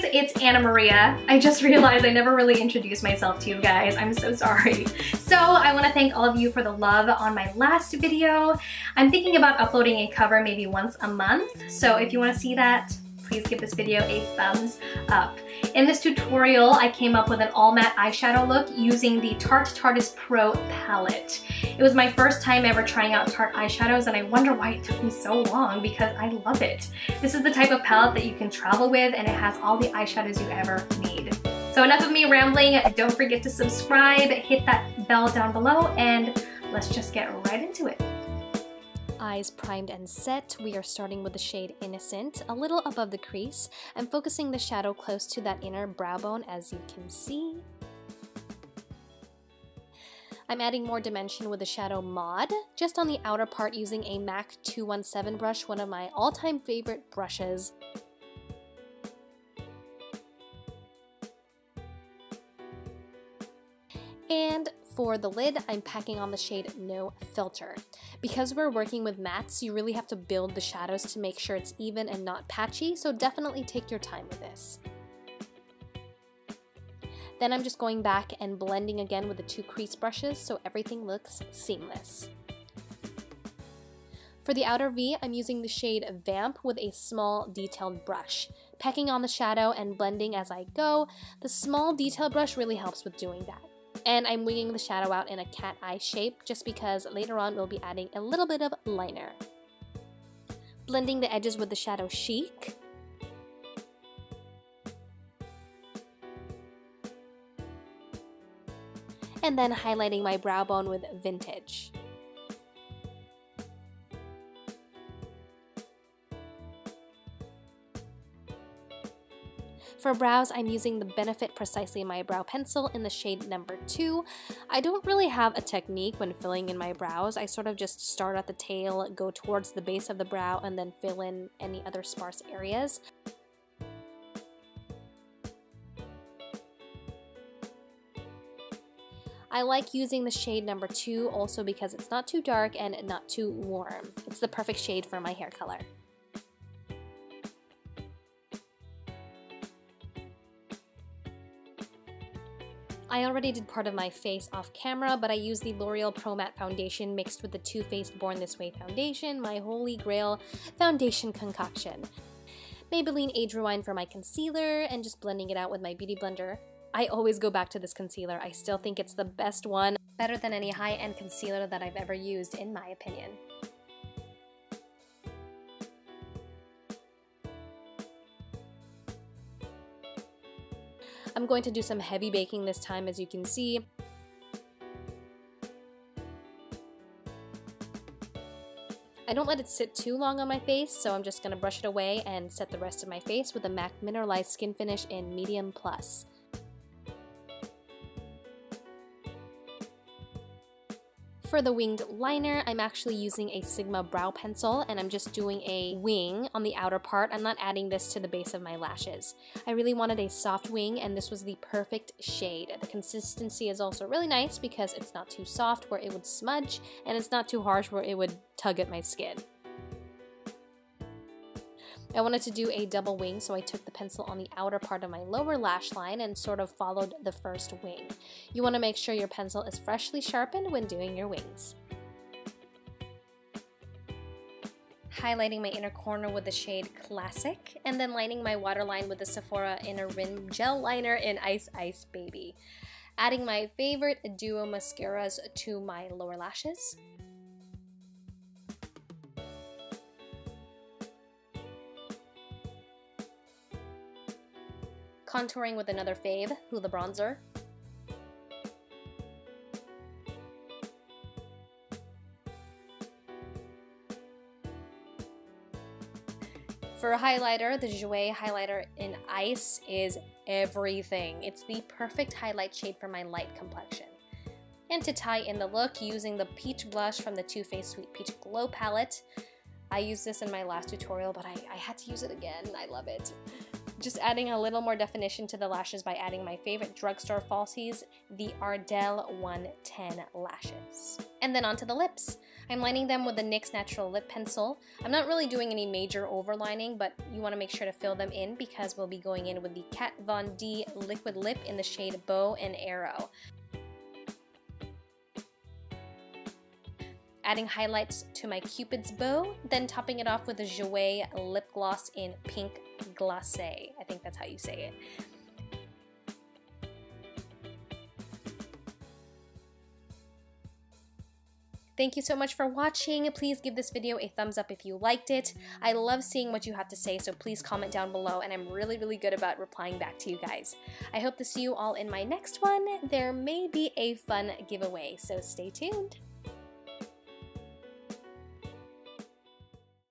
guys, it's Anna Maria. I just realized I never really introduced myself to you guys. I'm so sorry. So I want to thank all of you for the love on my last video. I'm thinking about uploading a cover maybe once a month. So if you want to see that, please give this video a thumbs up. In this tutorial, I came up with an all matte eyeshadow look using the Tarte Tarteist Pro palette. It was my first time ever trying out Tarte eyeshadows, and I wonder why it took me so long because I love it. This is the type of palette that you can travel with, and it has all the eyeshadows you ever need. So enough of me rambling. Don't forget to subscribe, hit that bell down below, and let's just get right into it. Eyes primed and set, we are starting with the shade Innocent, a little above the crease. I'm focusing the shadow close to that inner brow bone, as you can see. I'm adding more dimension with the shadow Mod, just on the outer part using a MAC 217 brush, one of my all-time favorite brushes. And for the lid, I'm packing on the shade No Filter. Because we're working with mattes, you really have to build the shadows to make sure it's even and not patchy, so definitely take your time with this. Then I'm just going back and blending again with the two crease brushes so everything looks seamless. For the outer V, I'm using the shade Vamp with a small detailed brush. Packing on the shadow and blending as I go, the small detail brush really helps with doing that. And I'm winging the shadow out in a cat eye shape just because later on we'll be adding a little bit of liner. Blending the edges with the shadow Chic. And then highlighting my brow bone with Vintage. For brows, I'm using the Benefit Precisely My Brow Pencil in the shade number 2. I don't really have a technique when filling in my brows. I sort of just start at the tail, go towards the base of the brow, and then fill in any other sparse areas. I like using the shade number 2 also because it's not too dark and not too warm. It's the perfect shade for my hair color. I already did part of my face off camera, but I used the L'Oreal Pro Matte Foundation mixed with the Too Faced Born This Way foundation, my holy grail foundation concoction. Maybelline Age Rewind for my concealer, and just blending it out with my Beauty Blender. I always go back to this concealer. I still think it's the best one, better than any high-end concealer that I've ever used, in my opinion. I'm going to do some heavy baking this time, as you can see. I don't let it sit too long on my face, so I'm just going to brush it away and set the rest of my face with the MAC Mineralized Skin Finish in Medium Plus. For the winged liner, I'm actually using a Sigma brow pencil, and I'm just doing a wing on the outer part. I'm not adding this to the base of my lashes. I really wanted a soft wing, and this was the perfect shade. The consistency is also really nice because it's not too soft where it would smudge, and it's not too harsh where it would tug at my skin. I wanted to do a double wing, so I took the pencil on the outer part of my lower lash line and sort of followed the first wing. You want to make sure your pencil is freshly sharpened when doing your wings. Highlighting my inner corner with the shade Classic, and then lining my waterline with the Sephora Inner Rim Gel Liner in Ice Ice Baby. Adding my favorite duo mascaras to my lower lashes. Contouring with another fave, Hoola Bronzer. For a highlighter, the Jouer highlighter in Ice is everything. It's the perfect highlight shade for my light complexion. And to tie in the look, using the peach blush from the Too Faced Sweet Peach Glow palette. I used this in my last tutorial, but I had to use it again. I love it. Just adding a little more definition to the lashes by adding my favorite drugstore falsies, the Ardell 110 lashes. And then onto the lips. I'm lining them with the NYX Natural Lip Pencil. I'm not really doing any major overlining, but you want to make sure to fill them in because we'll be going in with the Kat Von D Liquid Lip in the shade Bow and Arrow. Adding highlights to my Cupid's bow, then topping it off with a Jouer lip gloss in Pink Glacé. I think that's how you say it. Thank you so much for watching. Please give this video a thumbs up if you liked it. I love seeing what you have to say, so please comment down below, and I'm really good about replying back to you guys. I hope to see you all in my next one. There may be a fun giveaway, so stay tuned.